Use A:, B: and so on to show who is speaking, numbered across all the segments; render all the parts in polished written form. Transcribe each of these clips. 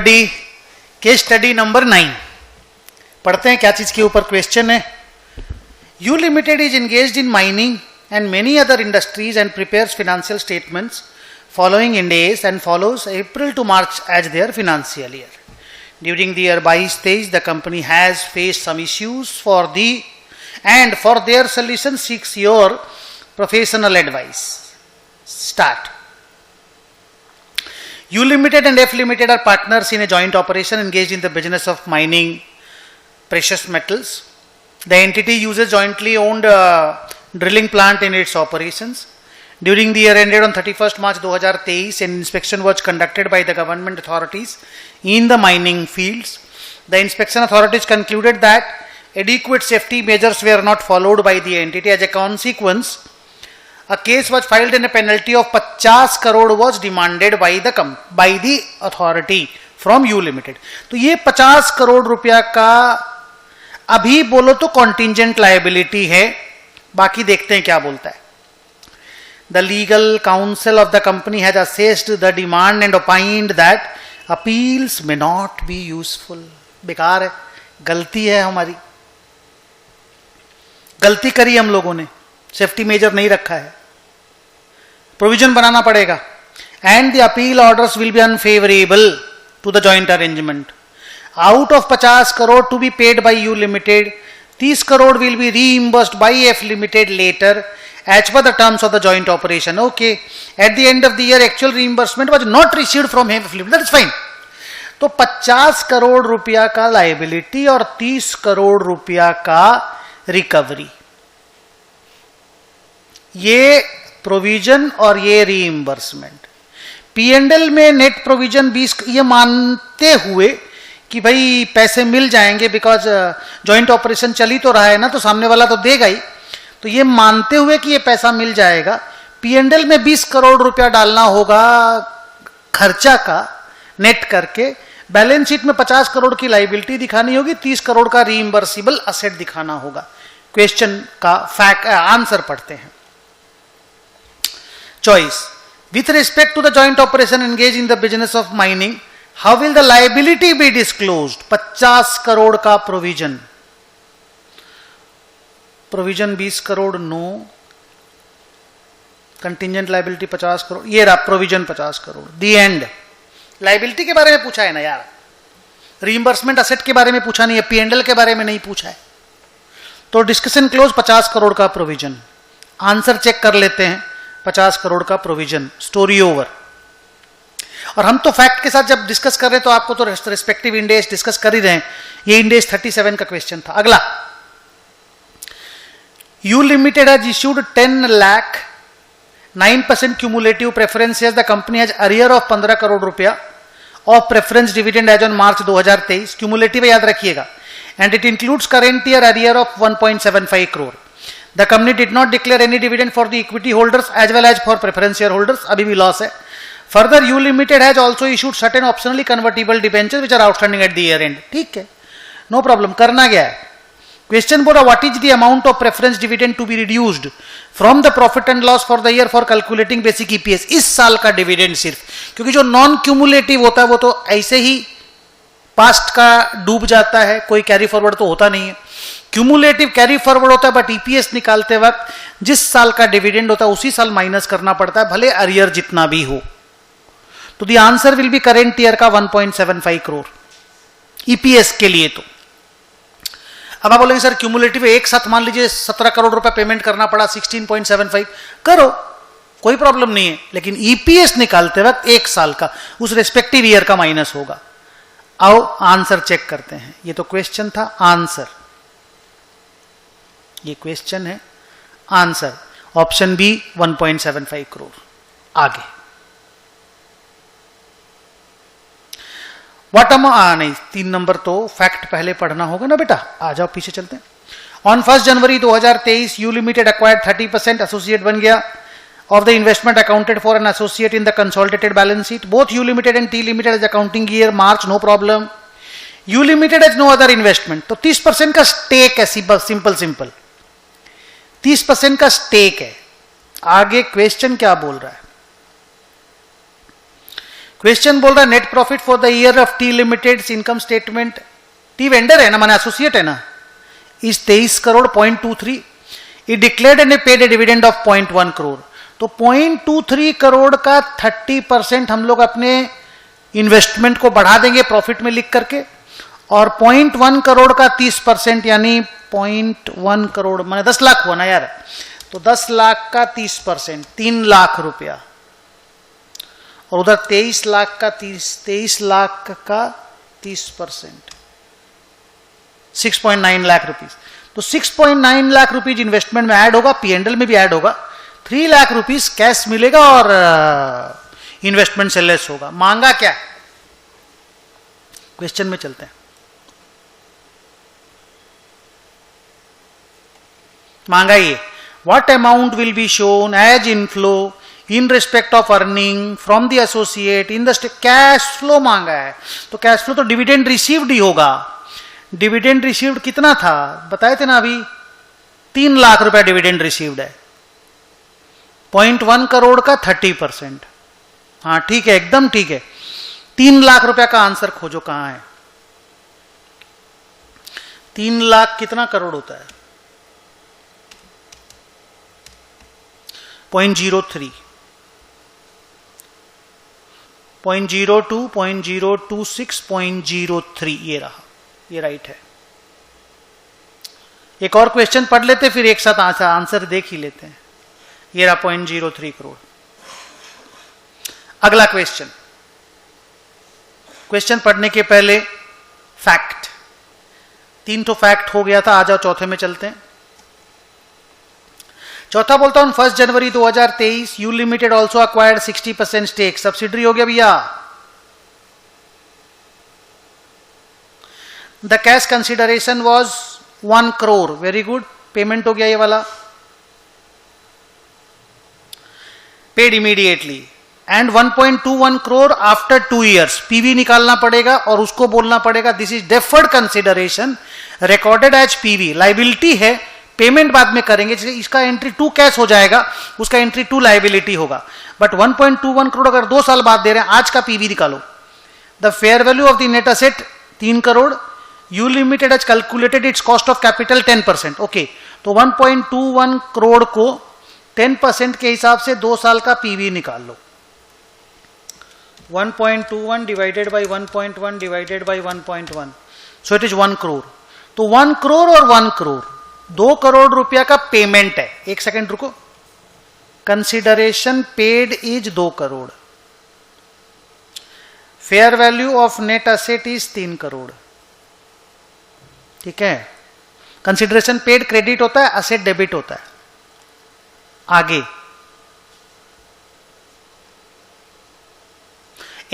A: Everybody, case study number 9 पढ़ते हैं। क्या चीज के ऊपर क्वेश्चन है? U Limited is engaged in mining and many other industries and prepares financial statements following in days and follows April to March as their financial year. During the year 22-23 the company has faced some issues for their solution seeks your professional advice. Start. U Limited and F Limited are partners in a joint operation engaged in the business of mining precious metals. The entity uses jointly owned drilling plant in its operations. During the year ended on 31st March 2023, an inspection was conducted by the government authorities in the mining fields. The inspection authorities concluded that adequate safety measures were not followed by the entity. As a consequence, a case was filed and a penalty of 50 crore was demanded by the authority from U Limited. तो ये 50 करोड़ रुपया का अभी बोलो तो contingent liability है, बाकी देखते हैं क्या बोलता है। The legal counsel of the company has assessed the demand and opined that appeals may not be useful. बेकार है, गलती है हमारी, गलती करी हम लोगों ने, सेफ्टी मेजर नहीं रखा है, प्रोविजन बनाना पड़ेगा। And the appeal orders will be unfavourable to the joint arrangement. Out of 50 crore to be paid by U limited, 30 crore will be reimbursed by F limited later as per the terms of the joint operation. Okay, at the end of the year actual reimbursement was not received from F limited, that is fine. तो 50 करोड़ रुपया का liability और 30 करोड़ रुपया का recovery, ये provision और ये reimbursement. PNL में नेट प्रोविजन 20, ये मानते हुए कि भाई पैसे मिल जाएंगे, बिकॉज जॉइंट ऑपरेशन चल ही तो रहा है ना, तो सामने वाला तो देगा ही, तो ये मानते हुए कि ये पैसा मिल जाएगा, पीएनएल में 20 करोड़ रुपया डालना होगा खर्चा का नेट करके, बैलेंस शीट में 50 करोड़ की लायबिलिटी दिखानी होगी, 30 करोड़ का रीइंबर्सिबल असेट दिखाना होगा। क्वेश्चन का फैक्ट आंसर पढ़ते हैं। Choice. With respect to the joint operation engaged in the business of mining, how will the liability be disclosed? 50 crore का provision, 20 crore no, contingent liability 50 crore, ये रहा provision 50 crore. The end. Liability के बारे में पूछा है ना यार, रीइंबर्समेंट असेट के बारे में पूछा नहीं है, पीएनएल के बारे में नहीं पूछा है, तो डिस्कशन क्लोज 50 करोड़ का प्रोविजन। आंसर चेक कर लेते हैं, 50 करोड़ का प्रोविजन, स्टोरी ओवर। और हम तो फैक्ट के साथ जब डिस्कस कर रहे हैं तो आपको तो रिस्पेक्टिव इंडेक्स डिस्कस कर ही रहे हैं। ये इंडेक्स 37 का क्वेश्चन था। अगला, U limited has issued 10 lakh 9% cumulative preference, the company has arrear of 15 crore रुपया of preference dividend as on March 2023। Cumulative याद रखिएगा, and it includes current year arrear of 1.75 crore। The company did not declare any dividend for the equity holders as well as for preference shareholders, अभी भी loss है। Further, U Limited has also issued certain optionally convertible debentures which are outstanding at the year end। ठीक है, no problem. करना क्या है? Question बोला what is the amount of preference dividend to be reduced from the profit and loss for the year for calculating basic EPS. इस साल का dividend सिर्फ, क्योंकि जो नॉन क्यूमुलेटिव होता है वो तो ऐसे ही पास्ट का डूब जाता है, कोई कैरी फॉरवर्ड तो होता नहीं है। क्यूमुलेटिव कैरी फॉरवर्ड होता है, बट ईपीएस निकालते वक्त जिस साल का डिविडेंड होता है उसी साल माइनस करना पड़ता है, भले अरियर जितना भी हो। तो the answer will be current year का 1.75 करोड़ ईपीएस के लिए। तो अब आप बोलेंगे सर क्यूमुलेटिव एक साथ मान लीजिए 17 करोड़ रुपए पेमेंट करना पड़ा, 16.75 करो, कोई प्रॉब्लम नहीं है, लेकिन ईपीएस निकालते वक्त एक साल का उस रेस्पेक्टिव ईयर का माइनस होगा। आओ आंसर चेक करते हैं। ये तो क्वेश्चन था, आंसर ये क्वेश्चन है, आंसर ऑप्शन बी 1.75 करोड़। आगे व्हाट नहीं, 3 नंबर तो फैक्ट पहले पढ़ना होगा ना बेटा, आ जाओ पीछे चलते हैं। On 1 January 2023 U limited acquired 30% associate बन गया of the investment accounted for an associate in the consolidated balance sheet. Both U Limited and T Limited as accounting year March, no problem. U Limited has no other investment. तो 30% का stake है, simple 30% का stake है। आगे question क्या बोल रहा है? क्वेश्चन बोल रहा है net profit for the year of T limited income statement, T vendor है ना, माने एसोसिएट है ना, इस 23 करोड़ 0.23, ये declared and paid A dividend of 0.1 crore. तो 0.23 करोड़ का 30% हम लोग अपने इन्वेस्टमेंट को बढ़ा देंगे प्रॉफिट में लिख करके, और 0.1 करोड़ का 30% यानी 0.1 करोड़ माने 10 लाख हुआ ना यार, तो 10 लाख का 30% 3 लाख रुपया, और उधर 23 लाख का 30% 6.9 लाख रुपीज। तो 6.9 लाख रुपीज इन्वेस्टमेंट में ऐड होगा, पीएनएल में भी ऐड होगा, 3 लाख रुपीज कैश मिलेगा और इन्वेस्टमेंट से लेस होगा। मांगा क्या? क्वेश्चन में चलते हैं। मांगा ये, what amount will be shown as inflow in respect of earning from the associate in the cash flow मांगा है। तो कैश फ्लो तो डिविडेंड रिसीव्ड ही होगा। डिविडेंड रिसीव्ड कितना था बताए थे ना अभी, 3 लाख रुपया डिविडेंड रिसीव्ड है, 0.1 करोड़ का 30%। हाँ ठीक है, एकदम ठीक है। 3 लाख रुपया का आंसर खोजो कहां है। 3 लाख कितना करोड़ होता है? 0.03, 0.02, 0.026, 0.03 ये रहा, ये राइट है। एक और क्वेश्चन पढ़ लेते फिर एक साथ आंसर देख ही लेते हैं। ये रहा 0.03 करोड़। अगला क्वेश्चन, क्वेश्चन पढ़ने के पहले फैक्ट, 3 तो फैक्ट हो गया था, आ जाओ चौथे में चलते हैं। चौथा बोलता हूं 1 January 2023 U Limited also acquired 60% stake, subsidiary हो गया भैया। The cash consideration was 1 crore, very good, payment हो गया ये वाला, paid immediately, and 1.21 crore after 2 years। PV निकालना पड़ेगा और उसको बोलना पड़ेगा this is deferred consideration recorded as PV, liability है, पेमेंट बाद में करेंगे, इसका एंट्री 2 कैश हो जाएगा, उसका एंट्री 2 लाइबिलिटी होगा। बट 1.21 करोड़ अगर 2 साल बाद दे रहे हैं, आज का पीवी निकालो। The fair value of the net asset 3 crore, U Limited as calculated its cost of capital 10%। Okay, तो 1.21 करोड़ को 10% के हिसाब से 2 साल का पीवी निकाल लो। 1.21 divided by 1.1 divided by 1.1, so it is 1 crore. तो 1 करोड़ और 1 करोड़ 2 करोड़ रुपया का पेमेंट है। एक सेकेंड रुको, consideration paid is 2 crore, fair value of net asset is 3 crore, ठीक है। कंसिडरेशन पेड क्रेडिट होता है, असेट डेबिट होता है। आगे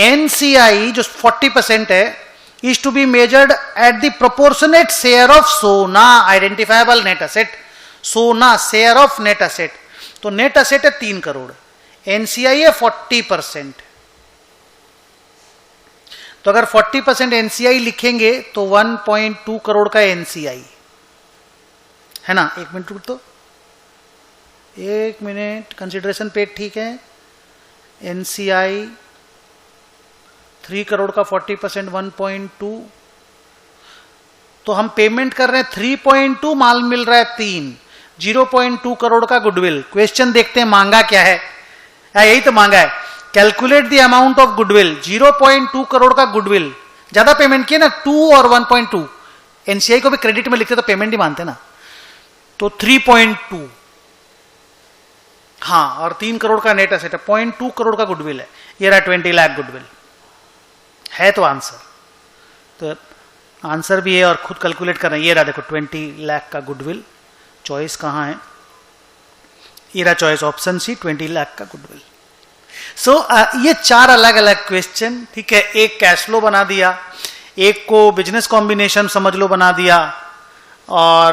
A: एनसीआई जो 40% है is to be measured at the proportionate share of सोना identifiable net asset, सोना share of net asset। तो नेट असेट है 3 करोड़, एनसीआई है 40%। तो अगर 40% एनसीआई लिखेंगे तो 1.2 करोड़ का एनसीआई है ना। एक मिनट रुक, तो 1 मिनट, कंसिडरेशन पेड ठीक है, एनसीआई 3 करोड़ का 40% 1.2, तो हम पेमेंट कर रहे हैं 3.2, माल मिल रहा है 3, 0.2 करोड़ का गुडविल। क्वेश्चन देखते हैं मांगा क्या है, यही तो मांगा है, calculate the amount of goodwill. 0.2 crore का गुडविल, ज्यादा पेमेंट किए ना, 2 और 1.2, एनसीआई को भी क्रेडिट में लिखते तो पेमेंट ही मानते ना, तो 3.2, हाँ, और 3 करोड़ का नेट असेट है, 0.2 करोड़ का गुडविल है, ये रहा 20 लाख गुडविल है। तो आंसर, तो आंसर भी है और खुद कैलकुलेट कर रहे हैं। ये रहा देखो 20 लाख का गुडविल, चॉइस कहां है, ये रहा चॉइस ऑप्शन सी, 20 लाख का गुडविल। सो ये 4 अलग अलग क्वेश्चन, ठीक है। एक कैश फ्लो बना दिया, एक को बिजनेस कॉम्बिनेशन समझ लो बना दिया, और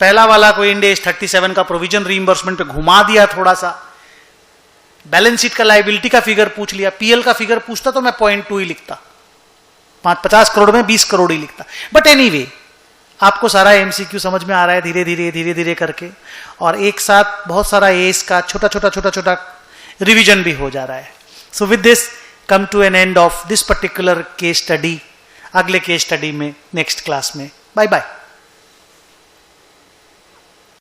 A: पहला वाला को इंड एज 37 का प्रोविजन रीइंबर्समेंट पे घुमा दिया थोड़ा सा, बैलेंस शीट का लाइबिलिटी का फिगर पूछ लिया, पीएल का फिगर पूछता तो मैं 0.2 ही लिखता, 50 करोड़ में 20 करोड़ ही लिखता। बट एनीवे, आपको सारा एमसीक्यू समझ में आ रहा है धीरे धीरे करके, और एक साथ बहुत सारा एस का छोटा छोटा रिवीजन भी हो जा रहा है। So with this come to an end of this particular case study. अगले केस स्टडी में नेक्स्ट क्लास में बाय बाय.